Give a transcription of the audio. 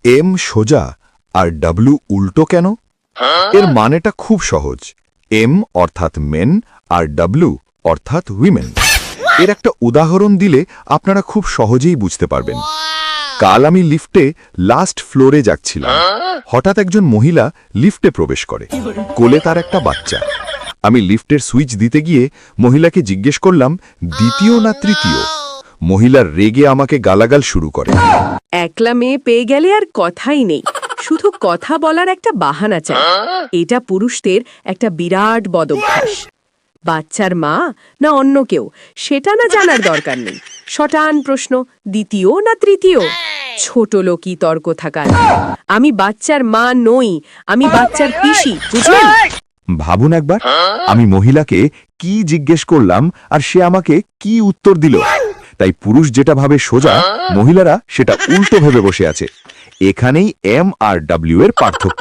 M সোজা আর W উল্টো কেন? এর মানেটা খুব সহজ। এম অর্থাৎ মেন আর ডাব্লু অর্থাৎ উইমেন। এর একটা উদাহরণ দিলে আপনারা খুব সহজেই বুঝতে পারবেন। কাল আমি লিফটে লাস্ট ফ্লোরে যাচ্ছিলাম। হঠাৎ একজন মহিলা লিফটে প্রবেশ করে, কোলে তার একটা বাচ্চা। আমি লিফটের সুইচ দিতে গিয়ে মহিলাকে জিজ্ঞেস করলাম, দ্বিতীয় না তৃতীয়? মহিলার রেগে আমাকে গালাগাল শুরু করে। একলা মেয়ে পেয়ে গেলে আর কথাই নেই, শুধু কথা বলার একটা বাহানা চাই। এটা পুরুষদের একটা বিরাট বদভ্যাস। বাচ্চার মা না অন্য কেউ সেটা না জানার দরকার নেই, শটান প্রশ্ন, দ্বিতীয় না তৃতীয়? ছোট লোকই তর্ক থাকার। আমি বাচ্চার মা নই, আমি বাচ্চার পিসি, বুঝলেন? ভাবুন একবার, আমি মহিলাকে কি জিজ্ঞেস করলাম আর সে আমাকে কি উত্তর দিল। তাই পুরুষ যেটা ভাবে সোজা, মহিলারা সেটা উল্টো ভেবে বসে আছে। এখানেই এম আর ডাব্লিউ এর পার্থক্য।